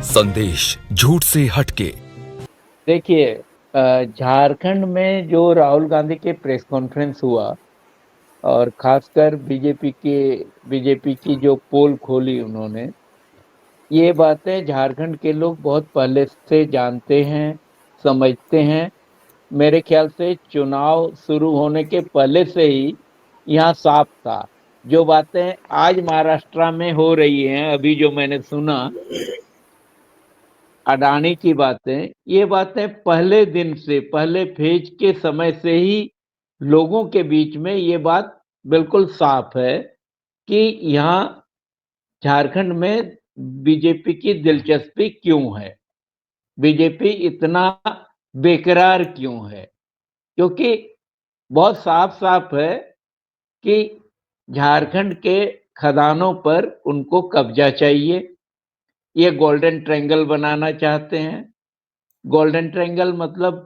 संदेश झूठ से हटके। देखिए, झारखंड में जो राहुल गांधी के प्रेस कॉन्फ्रेंस हुआ और खासकर बीजेपी की जो पोल खोली उन्होंने, ये बातें झारखंड के लोग बहुत पहले से जानते हैं, समझते हैं। मेरे ख्याल से चुनाव शुरू होने के पहले से ही यहाँ साफ था। जो बातें आज महाराष्ट्र में हो रही हैं, अभी जो मैंने सुना अडानी की बातें, ये बातें पहले दिन से, पहले फेज के समय से ही लोगों के बीच में ये बात बिल्कुल साफ है कि यहाँ झारखंड में बीजेपी की दिलचस्पी क्यों है, बीजेपी इतना बेकरार क्यों है। क्योंकि बहुत साफ साफ है कि झारखंड के खदानों पर उनको कब्जा चाहिए। ये गोल्डन ट्रायंगल बनाना चाहते हैं। गोल्डन ट्रायंगल मतलब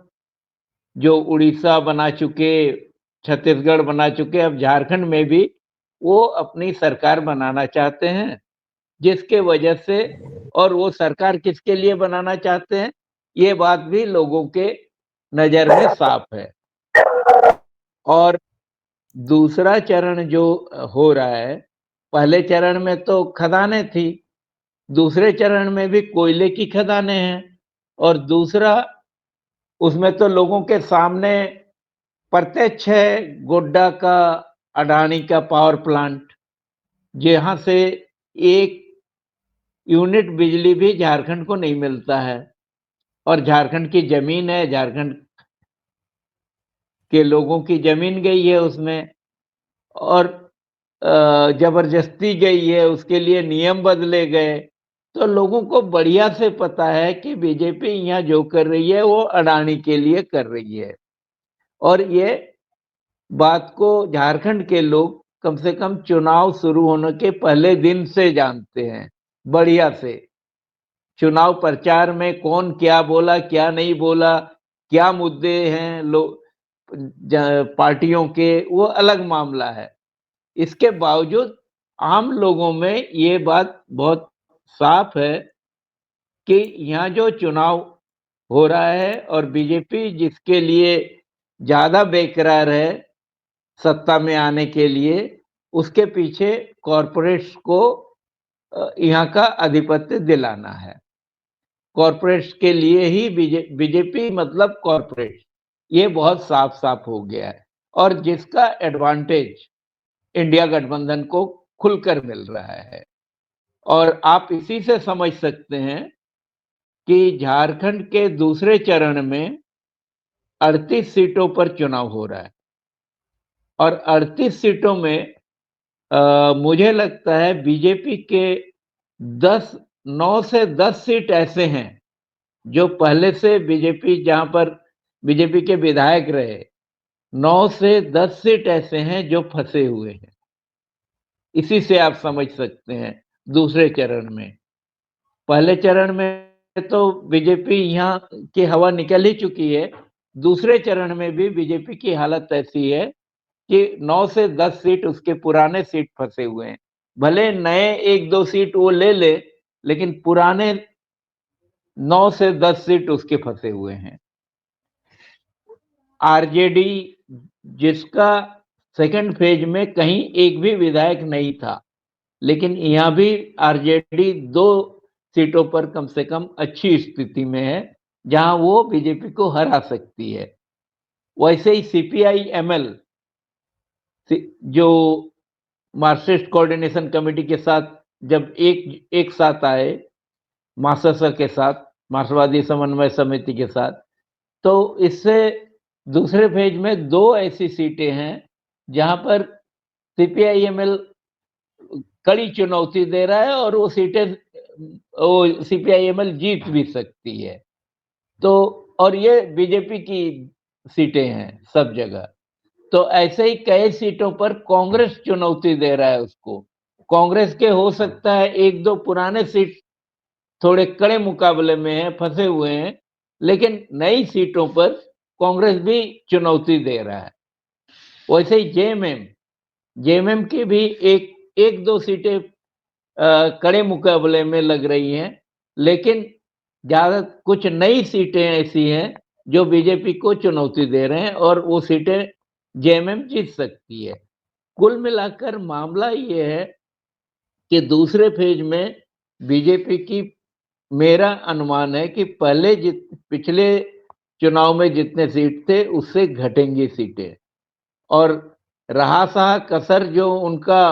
जो उड़ीसा बना चुके, छत्तीसगढ़ बना चुके, अब झारखंड में भी वो अपनी सरकार बनाना चाहते हैं, जिसके वजह से, और वो सरकार किसके लिए बनाना चाहते हैं, ये बात भी लोगों के नजर में साफ है। और दूसरा चरण जो हो रहा है, पहले चरण में तो खदानें थी, दूसरे चरण में भी कोयले की खदानें हैं, और दूसरा उसमें तो लोगों के सामने प्रत्यक्ष है गोड्डा का, अडानी का पावर प्लांट, जहां से एक यूनिट बिजली भी झारखंड को नहीं मिलता है। और झारखंड की जमीन है, झारखंड के लोगों की जमीन गई है उसमें, और जबरदस्ती गई है, उसके लिए नियम बदले गए। तो लोगों को बढ़िया से पता है कि बीजेपी यहाँ जो कर रही है वो अडानी के लिए कर रही है। और ये बात को झारखंड के लोग कम से कम चुनाव शुरू होने के पहले दिन से जानते हैं, बढ़िया से। चुनाव प्रचार में कौन क्या बोला, क्या नहीं बोला, क्या मुद्दे हैं पार्टियों के, वो अलग मामला है। इसके बावजूद आम लोगों में ये बात बहुत साफ है कि यहाँ जो चुनाव हो रहा है और बीजेपी जिसके लिए ज्यादा बेकरार है सत्ता में आने के लिए, उसके पीछे कॉरपोरेट्स को यहाँ का आधिपत्य दिलाना है। कॉरपोरेट्स के लिए ही बीजेपी मतलब कॉरपोरेट, ये बहुत साफ साफ हो गया है। और जिसका एडवांटेज इंडिया गठबंधन को खुलकर मिल रहा है। और आप इसी से समझ सकते हैं कि झारखंड के दूसरे चरण में 38 सीटों पर चुनाव हो रहा है, और 38 सीटों में मुझे लगता है बीजेपी के 10, 9 से 10 सीट ऐसे हैं जो पहले से बीजेपी, जहां पर बीजेपी के विधायक रहे, 9 से 10 सीट ऐसे हैं जो फंसे हुए हैं। इसी से आप समझ सकते हैं दूसरे चरण में। पहले चरण में तो बीजेपी यहाँ की हवा निकल ही चुकी है, दूसरे चरण में भी बीजेपी की हालत ऐसी है कि 9 से 10 सीट उसके पुराने सीट फंसे हुए हैं। भले नए 1-2 सीट वो ले ले, लेकिन पुराने 9 से 10 सीट उसके फंसे हुए हैं। आरजेडी, जिसका सेकंड फेज में कहीं एक भी विधायक नहीं था, लेकिन यहां भी आरजेडी 2 सीटों पर कम से कम अच्छी स्थिति में है, जहां वो बीजेपी को हरा सकती है। वैसे ही सीपीआई एमएल, जो मार्क्सिस्ट कोऑर्डिनेशन कमेटी के साथ जब एक साथ आए, मार्क्सवादी के साथ, मार्क्सवादी समन्वय समिति के साथ, तो इससे दूसरे फेज में 2 ऐसी सीटें हैं जहां पर सीपीआईएमएल कड़ी चुनौती दे रहा है, और वो सीटें वो सीपीआईएमएल जीत भी सकती है। तो और ये बीजेपी की सीटें हैं सब जगह। तो ऐसे ही कई सीटों पर कांग्रेस चुनौती दे रहा है उसको। कांग्रेस के हो सकता है 1-2 पुराने सीट थोड़े कड़े मुकाबले में हैं, फंसे हुए हैं, लेकिन नई सीटों पर कांग्रेस भी चुनौती दे रहा है। वैसे ही जेएमएम की भी एक दो सीटें कड़े मुकाबले में लग रही हैं, लेकिन ज्यादा कुछ नई सीटें ऐसी हैं जो बीजेपी को चुनौती दे रहे हैं और वो सीटें जेएमएम जीत सकती है। कुल मिलाकर मामला ये है कि दूसरे फेज में बीजेपी की, मेरा अनुमान है कि पिछले चुनाव में जितने सीट थे उससे घटेंगी सीटें, और रहा सहा कसर जो उनका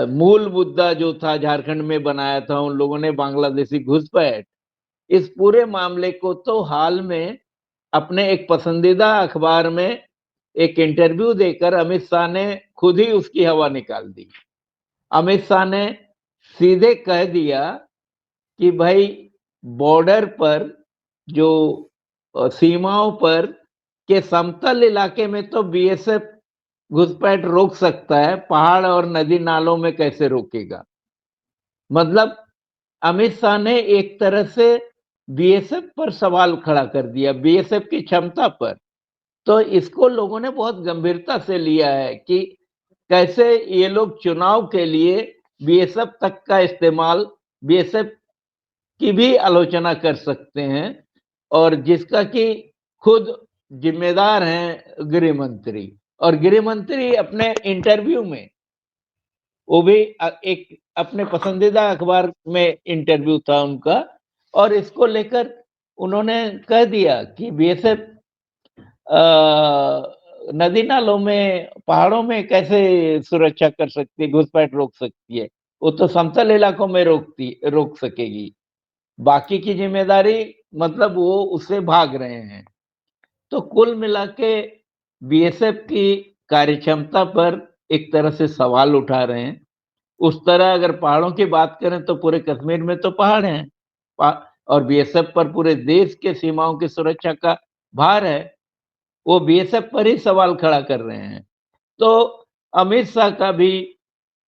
मूल मुद्दा जो था झारखंड में बनाया था उन लोगों ने, बांग्लादेशी घुसपैठ, इस पूरे मामले को तो हाल में अपने एक पसंदीदा अखबार में एक इंटरव्यू देकर अमित शाह ने खुद ही उसकी हवा निकाल दी। अमित शाह ने सीधे कह दिया कि भाई बॉर्डर पर जो सीमाओं पर के समतल इलाके में तो बीएसएफ घुसपैठ रोक सकता है, पहाड़ और नदी नालों में कैसे रोकेगा। मतलब अमित शाह ने एक तरह से बीएसएफ पर सवाल खड़ा कर दिया, बीएसएफ की क्षमता पर। तो इसको लोगों ने बहुत गंभीरता से लिया है कि कैसे ये लोग चुनाव के लिए बीएसएफ तक का इस्तेमाल, बीएसएफ की भी आलोचना कर सकते हैं, और जिसका कि खुद जिम्मेदार हैं गृह मंत्री। और गृह मंत्री अपने इंटरव्यू में, वो भी एक अपने पसंदीदा अखबार में इंटरव्यू था उनका, और इसको लेकर उन्होंने कह दिया कि बीएसएफ नदी नालों में, पहाड़ों में कैसे सुरक्षा कर सकती है, घुसपैठ रोक सकती है, वो तो समतल इलाकों में रोक सकेगी। बाकी की जिम्मेदारी, मतलब वो उससे भाग रहे हैं। तो कुल मिला के बीएसएफ की कार्यक्षमता पर एक तरह से सवाल उठा रहे हैं। उस तरह अगर पहाड़ों की बात करें तो पूरे कश्मीर में तो पहाड़ हैं, और बीएसएफ पर पूरे देश के सीमाओं की सुरक्षा का भार है, वो बीएसएफ पर ही सवाल खड़ा कर रहे हैं। तो अमित शाह का भी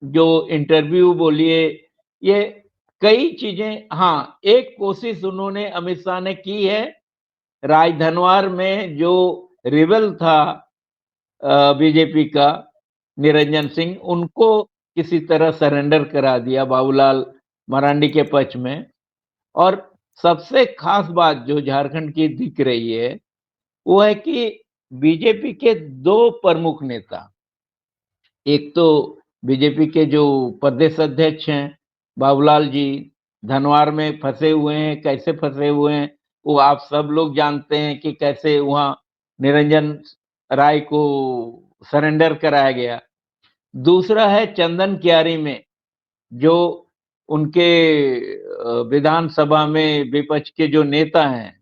जो इंटरव्यू बोलिए, ये कई चीजें, हाँ, एक कोशिश उन्होंने, अमित शाह ने की है। राजधनवार में जो रिबल था बीजेपी का, निरंजन सिंह, उनको किसी तरह सरेंडर करा दिया बाबूलाल मरांडी के पक्ष में। और सबसे खास बात जो झारखंड की दिख रही है वो है कि बीजेपी के दो प्रमुख नेता, एक तो बीजेपी के जो प्रदेश अध्यक्ष हैं बाबूलाल जी, धनवार में फंसे हुए हैं। कैसे फंसे हुए हैं वो आप सब लोग जानते हैं कि कैसे वहां निरंजन राय को सरेंडर कराया गया। दूसरा है चंदन कियारी में, जो उनके विधानसभा में विपक्ष के जो नेता हैं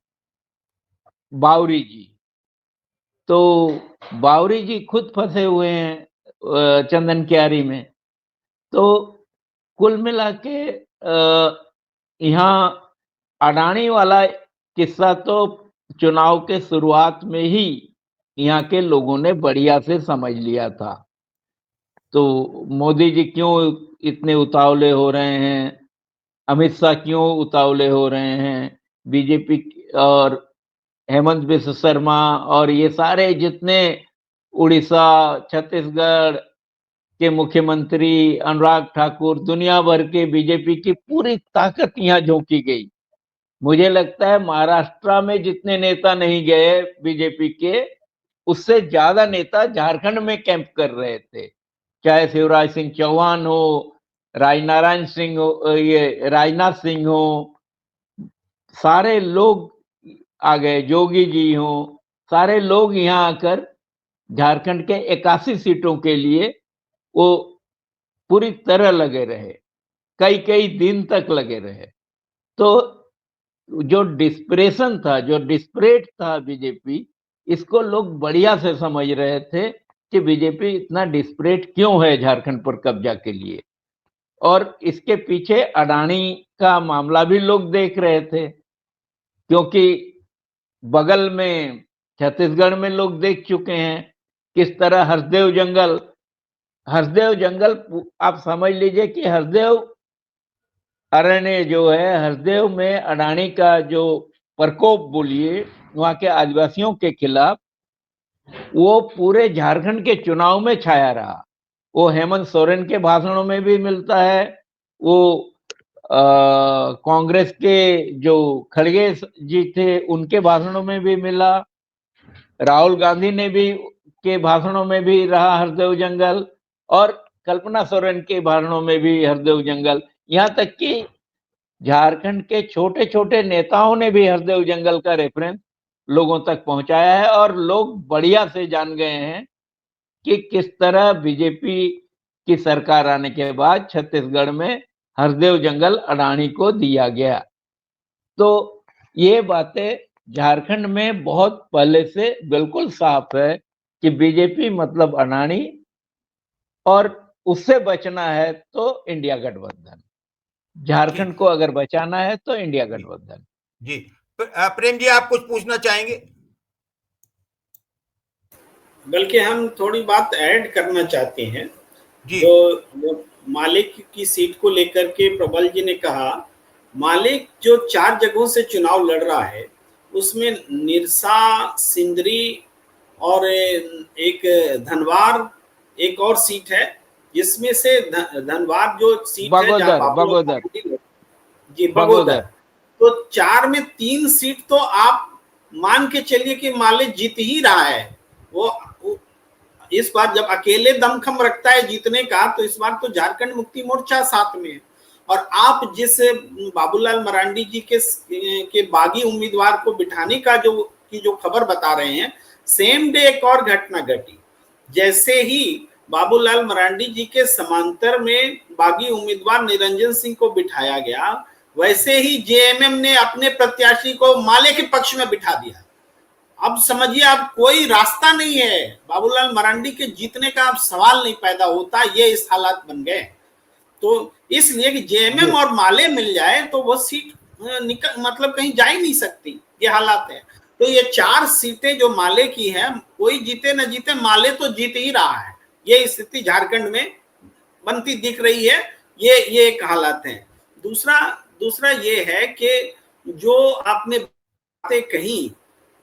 बावरी जी, तो बावरी जी खुद फंसे हुए हैं चंदन कियारी में। तो कुल मिला के यहाँ अडानी वाला किस्सा तो चुनाव के शुरुआत में ही यहाँ के लोगों ने बढ़िया से समझ लिया था। तो मोदी जी क्यों इतने उतावले हो रहे हैं, अमित शाह क्यों उतावले हो रहे हैं, बीजेपी और हेमंत बिस्व शर्मा और ये सारे जितने उड़ीसा, छत्तीसगढ़ के मुख्यमंत्री, अनुराग ठाकुर, दुनिया भर के बीजेपी की पूरी ताकत यहाँ झोंकी गई। मुझे लगता है महाराष्ट्र में जितने नेता नहीं गए बीजेपी के, उससे ज्यादा नेता झारखंड में कैंप कर रहे थे। चाहे शिवराज सिंह चौहान हो, राजनारायण सिंह हो, ये राजनाथ सिंह हो, सारे लोग आ गए, जोगी जी हो, सारे लोग यहाँ आकर झारखंड के 81 सीटों के लिए वो पूरी तरह लगे रहे, कई कई दिन तक लगे रहे। तो जो डिस्परेशन था, जो डिस्परेट था बीजेपी, इसको लोग बढ़िया से समझ रहे थे कि बीजेपी इतना डिस्परेट क्यों है झारखंड पर कब्जा के लिए। और इसके पीछे अडानी का मामला भी लोग देख रहे थे, क्योंकि बगल में छत्तीसगढ़ में लोग देख चुके हैं किस तरह हरदेव जंगल आप समझ लीजिए कि हरदेव अरण्य जो है, हरदेव में अडानी का जो प्रकोप बोलिए वहां के आदिवासियों के खिलाफ, वो पूरे झारखंड के चुनाव में छाया रहा। वो हेमंत सोरेन के भाषणों में भी मिलता है, वो कांग्रेस के जो खड़गे जी थे उनके भाषणों में भी मिला, राहुल गांधी ने भी के भाषणों में भी रहा हरदेव जंगल, और कल्पना सोरेन के भाषणों में भी हरदेव जंगल। यहाँ तक कि झारखंड के छोटे छोटे नेताओं ने भी हरदेव जंगल का रेफरेंस लोगों तक पहुंचाया है, और लोग बढ़िया से जान गए हैं कि किस तरह बीजेपी की सरकार आने के बाद छत्तीसगढ़ में हरदेव जंगल अडानी को दिया गया। तो ये बातें झारखंड में बहुत पहले से बिल्कुल साफ है कि बीजेपी मतलब अडानी, और उससे बचना है तो इंडिया गठबंधन। जी झारखंड को अगर बचाना है तो इंडिया जी गठबंधन। जी। प्रेम जी, आप कुछ पूछना चाहेंगे? बल्कि हम थोड़ी बात ऐड करना चाहते हैं। जी जो मालिक की सीट को लेकर के प्रबल जी ने कहा, मालिक जो 4 जगहों से चुनाव लड़ रहा है उसमें निरसा, सिंदरी और एक धनवार, एक और सीट है जिसमें से धनवार जो सीट है बगोदर, बगोदर, जी बगोदर। तो 4 में 3 सीट तो आप मान के चलिए कि मालिक जीत ही रहा है। वो इस बार जब अकेले दमखम रखता है जीतने का, तो इस बार तो झारखंड मुक्ति मोर्चा साथ में है। और आप जिस बाबूलाल मरांडी जी के बागी उम्मीदवार को बिठाने का जो खबर बता रहे हैं, सेम डे एक और घटना घटी। जैसे ही बाबूलाल मरांडी जी के समांतर में बागी उम्मीदवार निरंजन सिंह को बिठाया गया, वैसे ही जेएमएम ने अपने प्रत्याशी को माले के पक्ष में बिठा दिया। अब समझिए, अब कोई रास्ता नहीं है, बाबूलाल मरांडी के जीतने का अब सवाल नहीं पैदा होता, ये इस हालात बन गए। तो इसलिए कि जेएमएम और माले मिल जाए तो वो सीट मतलब कहीं जा ही नहीं सकती, ये हालात है। तो ये 4 सीटें जो माले की हैं, कोई जीते न जीते माले तो जीत ही रहा है, ये स्थिति झारखंड में बनती दिख रही है। ये एक हालात है। दूसरा ये है कि जो आपने बातें कही,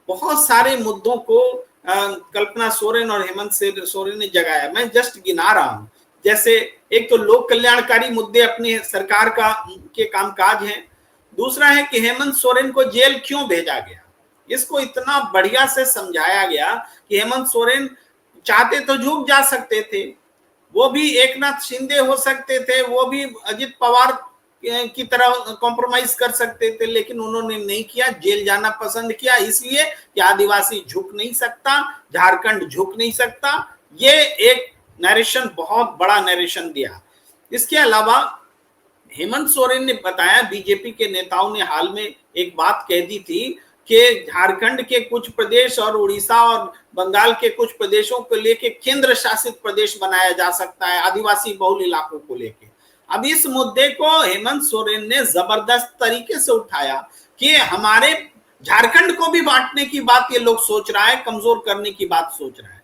बहुत सारे मुद्दों को कल्पना सोरेन और हेमंत सोरेन ने जगाया। मैं जस्ट गिना रहा हूं। जैसे एक तो लोक कल्याणकारी मुद्दे अपनी सरकार के कामकाज हैं। दूसरा है कि हेमंत सोरेन को जेल क्यों भेजा गया, इसको इतना बढ़िया से समझाया गया कि हेमंत सोरेन चाहते तो झुक जा सकते थे, वो भी एकनाथ शिंदे हो सकते थे, वो भी अजित पवार की तरह कॉम्प्रोमाइज कर सकते थे, लेकिन उन्होंने नहीं किया, जेल जाना पसंद किया, इसलिए कि आदिवासी झुक नहीं सकता, झारखंड झुक नहीं सकता। ये एक नरेशन, बहुत बड़ा नरेशन दिया। इसके अलावा हेमंत सोरेन ने बताया, बीजेपी के नेताओं ने हाल में एक बात कह दी थी कि झारखंड के कुछ प्रदेश और उड़ीसा और बंगाल के कुछ प्रदेशों को लेके केंद्र शासित प्रदेश बनाया जा सकता है, आदिवासी बहुल इलाकों को लेके। अब इस मुद्दे को हेमंत सोरेन ने जबरदस्त तरीके से उठाया कि हमारे झारखंड को भी बांटने की बात ये लोग सोच रहा है, कमजोर करने की बात सोच रहा है।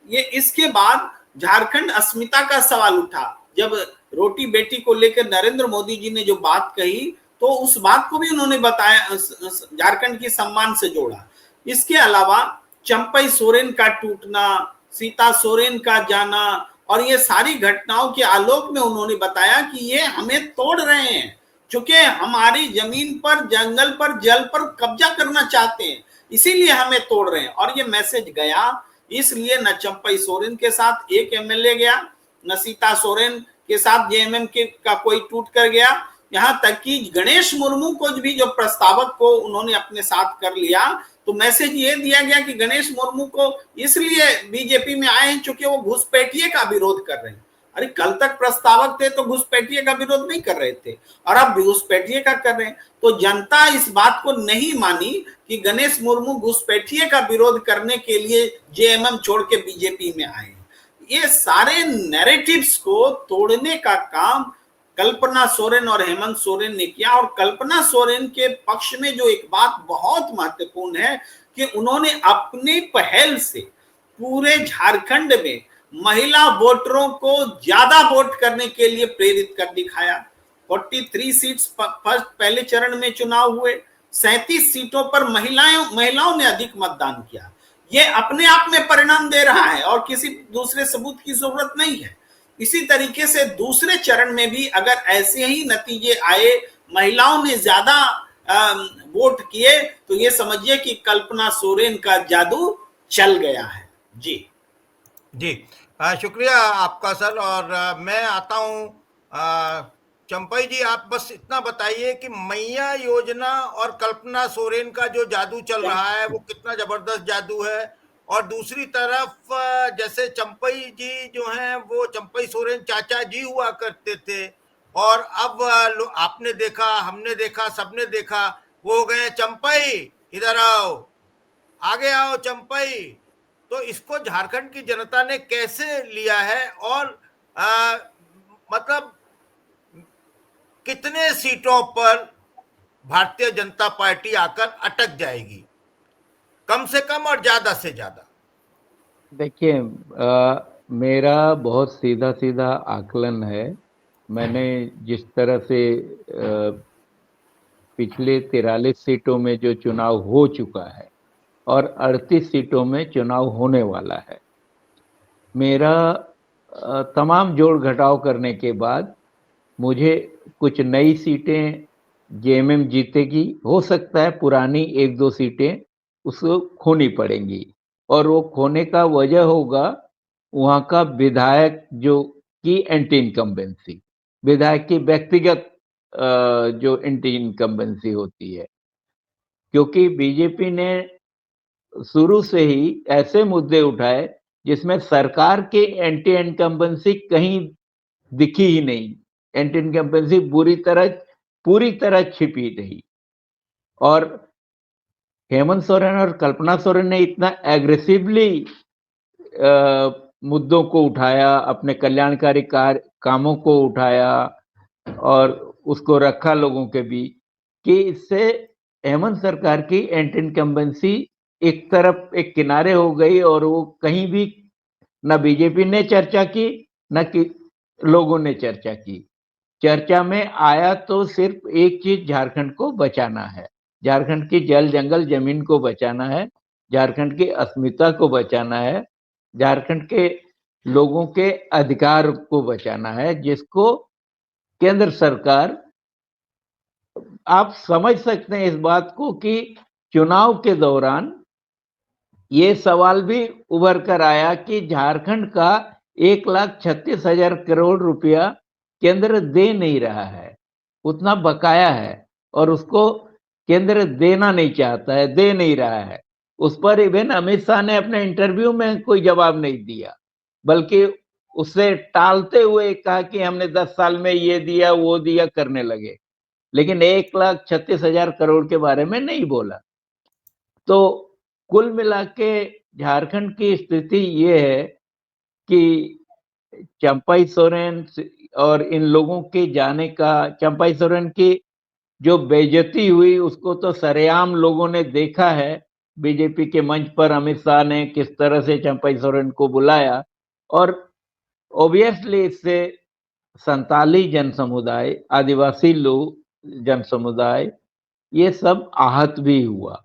ये इसके बाद झारखंड अस्मिता का सवाल उठा। जब रोटी बेटी को लेकर नरेंद्र मोदी जी ने जो बात कही, तो उस बात को भी उन्होंने बताया, झारखंड की सम्मान से जोड़ा। इसके अलावा चंपई सोरेन का टूटना, सीता सोरेन का जाना, और ये सारी घटनाओं के आलोक में उन्होंने बताया कि ये हमें तोड़ रहे हैं, चूंकि हमारी जमीन पर, जंगल पर, जल पर कब्जा करना चाहते हैं, इसीलिए हमें तोड़ रहे हैं। और ये मैसेज गया, इसलिए न चंपई सोरेन के साथ एक एमएलए गया, न सीता सोरेन के साथ जेएमएम का कोई टूट कर गया। यहां तक कि गणेश मुर्मू को भी, जो प्रस्तावक को उन्होंने अपने साथ कर लिया, तो मैसेज ये दिया गया कि गणेश मुर्मू को इसलिए बीजेपी में आए हैं क्योंकि वो घुसपैठिए का विरोध कर रहे हैं। अरे कल तक प्रस्तावक थे तो घुसपैठिए का विरोध नहीं कर रहे थे, और अब घुसपैठिए का कर रहे हैं। तो जनता इस बात को नहीं मानी कि गणेश मुर्मू घुसपैठिए का विरोध करने के लिए जेएमएम छोड़ के बीजेपी में आए। ये सारे नैरेटिव्स को तोड़ने का काम कल्पना सोरेन और हेमंत सोरेन ने किया। और कल्पना सोरेन के पक्ष में जो एक बात बहुत महत्वपूर्ण है कि उन्होंने अपनी पहल से पूरे झारखंड में महिला वोटरों को ज्यादा वोट करने के लिए प्रेरित कर दिखाया। 43 सीट्स पहले चरण में चुनाव हुए, 37 सीटों पर महिलाओं ने अधिक मतदान किया। ये अपने आप में परिणाम दे रहा है और किसी दूसरे सबूत की जरूरत नहीं है। इसी तरीके से दूसरे चरण में भी अगर ऐसे ही नतीजे आए, महिलाओं ने ज्यादा वोट किए, तो ये समझिए कि कल्पना सोरेन का जादू चल गया है। जी जी शुक्रिया आपका सर। और मैं आता हूँ चंपई जी, आप बस इतना बताइए कि मैया योजना और कल्पना सोरेन का जो जादू चल रहा है वो कितना जबरदस्त जादू है। और दूसरी तरफ जैसे चंपई जी जो हैं वो चंपई सोरेन चाचा जी हुआ करते थे, और अब आपने देखा, हमने देखा, सबने देखा, वो हो गए चंपई इधर आओ, आगे आओ चंपई। तो इसको झारखंड की जनता ने कैसे लिया है, और मतलब कितने सीटों पर भारतीय जनता पार्टी आकर अटक जाएगी, कम से कम और ज्यादा से ज्यादा? देखिए, मेरा बहुत सीधा सीधा आकलन है। मैंने जिस तरह से पिछले 43 सीटों में जो चुनाव हो चुका है और 38 सीटों में चुनाव होने वाला है, मेरा तमाम जोड़ घटाव करने के बाद मुझे कुछ नई सीटें जेएमएम जीतेगी, हो सकता है पुरानी 1-2 सीटें उसको खोनी पड़ेंगी, और वो खोने का वजह होगा वहाँ का विधायक जो की एंटी इनकम्बेंसी, विधायक की व्यक्तिगत जो एंटी इनकम्बेंसी होती है, क्योंकि बीजेपी ने शुरू से ही ऐसे मुद्दे उठाए जिसमें सरकार के एंटी इनकम्बेंसी कहीं दिखी ही नहीं। एंटी इनकम्बेंसी पूरी तरह छिपी रही, और हेमंत सोरेन और कल्पना सोरेन ने इतना एग्रेसिवली मुद्दों को उठाया, अपने कल्याणकारी कामों को उठाया और उसको रखा लोगों के बीच, कि इससे हेमंत सरकार की एंटी इनकम्बेंसी एक तरफ एक किनारे हो गई, और वो कहीं भी न बीजेपी ने चर्चा की न कि लोगों ने चर्चा की। चर्चा में आया तो सिर्फ एक चीज, झारखंड को बचाना है, झारखंड की जल जंगल जमीन को बचाना है, झारखंड की अस्मिता को बचाना है, झारखंड के लोगों के अधिकार को बचाना है, जिसको केंद्र सरकार, आप समझ सकते हैं इस बात को कि चुनाव के दौरान ये सवाल भी उभर कर आया कि झारखंड का 1,36,000 करोड़ रुपया केंद्र दे नहीं रहा है, उतना बकाया है, और उसको केंद्र देना नहीं चाहता है, दे नहीं रहा है। उस पर इवन अमित शाह ने अपने इंटरव्यू में कोई जवाब नहीं दिया, बल्कि उससे टालते हुए कहा कि हमने 10 साल में ये दिया वो दिया करने लगे, लेकिन 1,36,000 करोड़ के बारे में नहीं बोला। तो कुल मिला के झारखंड की स्थिति ये है कि चंपई सोरेन और इन लोगों के जाने का, चंपई सोरेन की जो बेइज्जती हुई उसको तो सरेआम लोगों ने देखा है। बीजेपी के मंच पर अमित शाह ने किस तरह से चंपई सोरेन को बुलाया, और ऑब्वियसली इससे संताली जन समुदाय, आदिवासी लोग जन समुदाय, ये सब आहत भी हुआ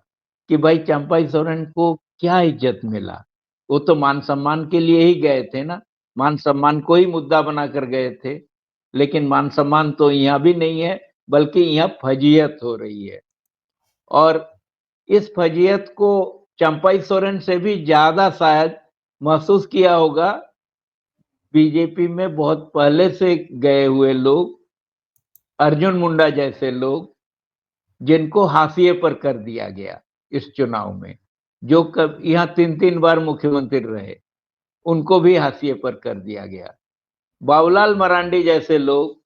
कि भाई चंपई सोरेन को क्या इज्जत मिला। वो तो मान सम्मान के लिए ही गए थे ना, मान सम्मान को ही मुद्दा बनाकर गए थे, लेकिन मान सम्मान तो यहाँ भी नहीं है, बल्कि यहाँ फजीयत हो रही है। और इस फजीयत को चंपई सोरेन से भी ज्यादा शायद महसूस किया होगा बीजेपी में बहुत पहले से गए हुए लोग, अर्जुन मुंडा जैसे लोग, जिनको हाशिए पर कर दिया गया इस चुनाव में, जो कब यहाँ 3-3 बार मुख्यमंत्री रहे, उनको भी हाशिए पर कर दिया गया। बाबूलाल मरांडी जैसे लोग,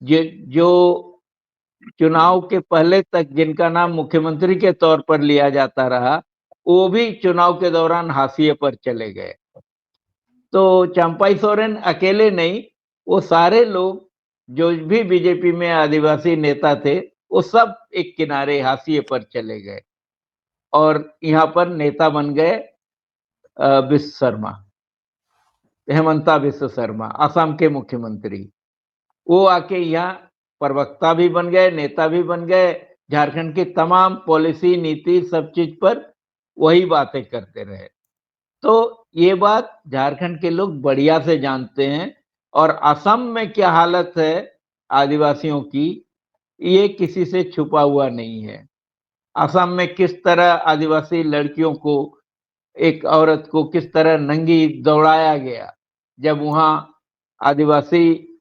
जो चुनाव के पहले तक जिनका नाम मुख्यमंत्री के तौर पर लिया जाता रहा, वो भी चुनाव के दौरान हाशिए पर चले गए। तो चंपई सोरेन अकेले नहीं, वो सारे लोग जो भी बीजेपी में आदिवासी नेता थे, वो सब एक किनारे हाशिए पर चले गए, और यहाँ पर नेता बन गए विश्व शर्मा, हेमंता विश्व शर्मा, असम के मुख्यमंत्री। वो आके यहाँ प्रवक्ता भी बन गए, नेता भी बन गए, झारखंड की तमाम पॉलिसी, नीति, सब चीज पर वही बातें करते रहे। तो ये बात झारखंड के लोग बढ़िया से जानते हैं। और असम में क्या हालत है आदिवासियों की, ये किसी से छुपा हुआ नहीं है। असम में किस तरह आदिवासी लड़कियों को, एक औरत को किस तरह नंगी दौड़ाया गया जब वहां आदिवासी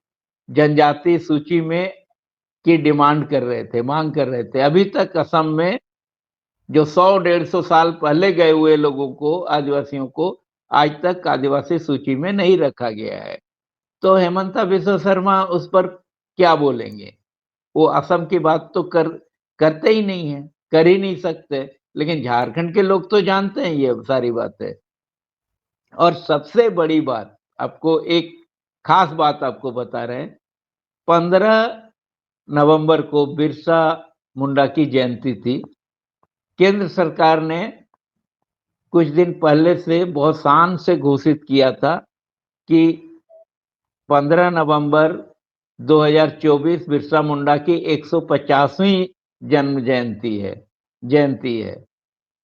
जनजाति सूची में की डिमांड कर रहे थे, मांग कर रहे थे। अभी तक असम में जो 100-150 साल पहले गए हुए लोगों को, आदिवासियों को, आज तक आदिवासी सूची में नहीं रखा गया है। तो हेमंता बिश्व शर्मा उस पर क्या बोलेंगे? वो असम की बात तो करते ही नहीं है, कर ही नहीं सकते। लेकिन झारखंड के लोग तो जानते हैं ये सारी बातें। और सबसे बड़ी बात, आपको एक खास बात आपको बता रहे हैं, 15 नवंबर को बिरसा मुंडा की जयंती थी। केंद्र सरकार ने कुछ दिन पहले से बहुत शान से घोषित किया था कि 15 नवंबर 2024 बिरसा मुंडा की 150वीं जन्म जयंती है।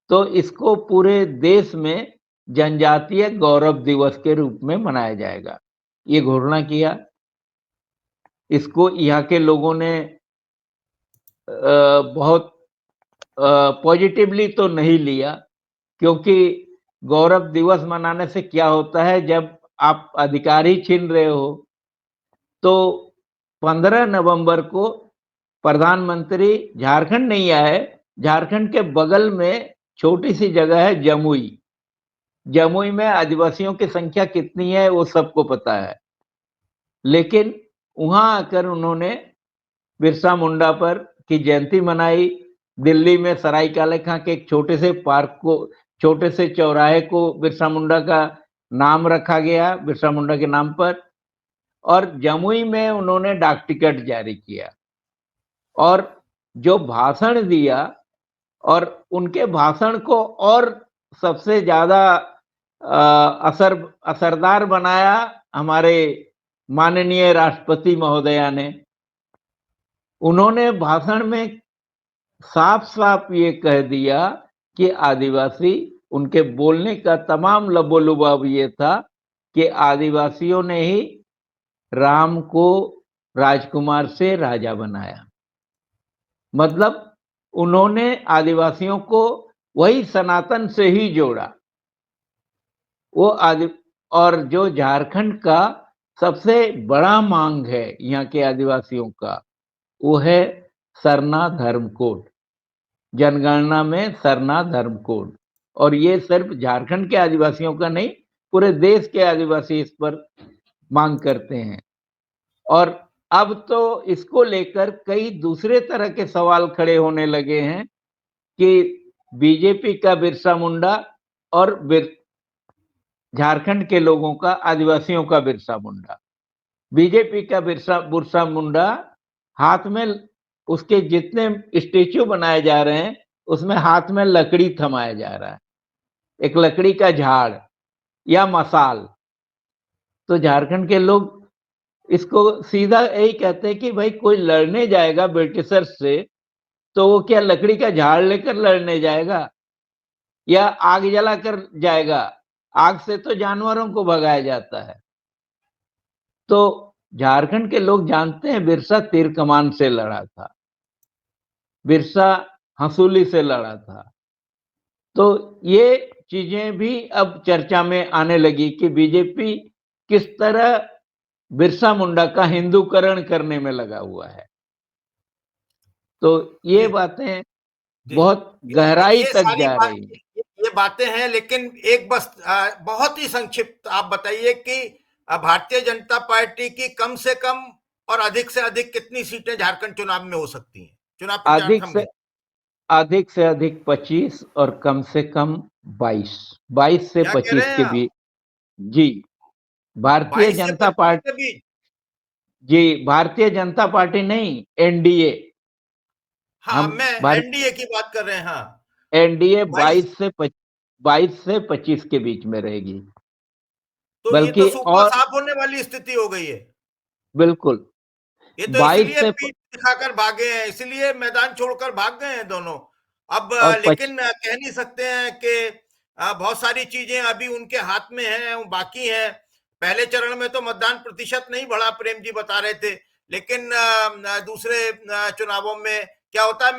तो इसको पूरे देश में जनजातीय गौरव दिवस के रूप में मनाया जाएगा, ये घोषणा किया। इसको यहाँ के लोगों ने बहुत पॉजिटिवली तो नहीं लिया, क्योंकि गौरव दिवस मनाने से क्या होता है, जब आप अधिकार ही छीन रहे हो। तो 15 नवंबर को प्रधानमंत्री झारखंड नहीं आए, झारखंड के बगल में छोटी सी जगह है जमुई। जमुई में आदिवासियों की संख्या कितनी है वो सबको पता है, लेकिन वहां आकर उन्होंने बिरसा मुंडा पर की जयंती मनाई। दिल्ली में सरायकाले खां के एक छोटे से पार्क को, छोटे से चौराहे को बिरसा मुंडा का नाम रखा गया, बिरसा मुंडा के नाम पर। और जमुई में उन्होंने डाक टिकट जारी किया और जो भाषण दिया, और उनके भाषण को और सबसे ज्यादा असरदार बनाया हमारे माननीय राष्ट्रपति महोदया ने। उन्होंने भाषण में साफ साफ ये कह दिया कि आदिवासी, उनके बोलने का तमाम लबोलुबाव ये था कि आदिवासियों ने ही राम को राजकुमार से राजा बनाया। मतलब उन्होंने आदिवासियों को वही सनातन से ही जोड़ा। वो और जो झारखंड का सबसे बड़ा मांग है यहाँ के आदिवासियों का, वो है सरना धर्म कोड। जनगणना में सरना धर्म कोड, और ये सिर्फ झारखंड के आदिवासियों का नहीं, पूरे देश के आदिवासी इस पर मांग करते हैं। और अब तो इसको लेकर कई दूसरे तरह के सवाल खड़े होने लगे हैं कि बीजेपी का बिरसा मुंडा और झारखंड के लोगों का, आदिवासियों का बिरसा मुंडा। बीजेपी का बिरसा मुंडा, हाथ में उसके जितने स्टेच्यू बनाए जा रहे हैं उसमें हाथ में लकड़ी थमाया जा रहा है, एक लकड़ी का झाड़ या मसाल। तो झारखंड के लोग इसको सीधा यही कहते हैं कि भाई कोई लड़ने जाएगा ब्रिटिशर्स से तो वो क्या लकड़ी का झाड़ लेकर लड़ने जाएगा या आग जलाकर जाएगा? आग से तो जानवरों को भगाया जाता है। तो झारखंड के लोग जानते हैं बिरसा तीर कमान से लड़ा था, बिरसा हंसूली से लड़ा था। तो ये चीजें भी अब चर्चा में आने लगी कि बीजेपी किस तरह बिरसा मुंडा का हिंदूकरण करने में लगा हुआ है। तो ये बातें बहुत गहराई तक जा रही है। ये बातें हैं, लेकिन एक बस बहुत ही संक्षिप्त आप बताइए कि भारतीय जनता पार्टी की कम से कम और अधिक से अधिक कितनी सीटें झारखंड चुनाव में हो सकती हैं? चुनाव अधिक से अधिक 25 और कम से कम 22 से 25 के बीच। जी, भारतीय जनता पार्टी, जी भारतीय जनता पार्टी नहीं, एनडीए। हाँ, मैं एनडीए की बात कर रहे हैं। हाँ, एनडीए 22 से 25 के बीच में रहेगी। तो बल्कि ये तो सुपर साफ होने वाली स्थिति हो गई है। बिल्कुल, ये तो इसलिए पीठ दिखाकर भागे हैं, इसलिए मैदान छोड़कर भाग गए हैं दोनों। अब लेकिन कह नहीं सकते हैं कि बहुत सारी चीजें अभी उनके हाथ में हैं, बाकी हैं। पहले चरण में तो मतदान प्रतिशत नहीं बढ़ा, प्रेम जी बता रहे थे, लेकिन दूसरे चुनावों में क्या होता है।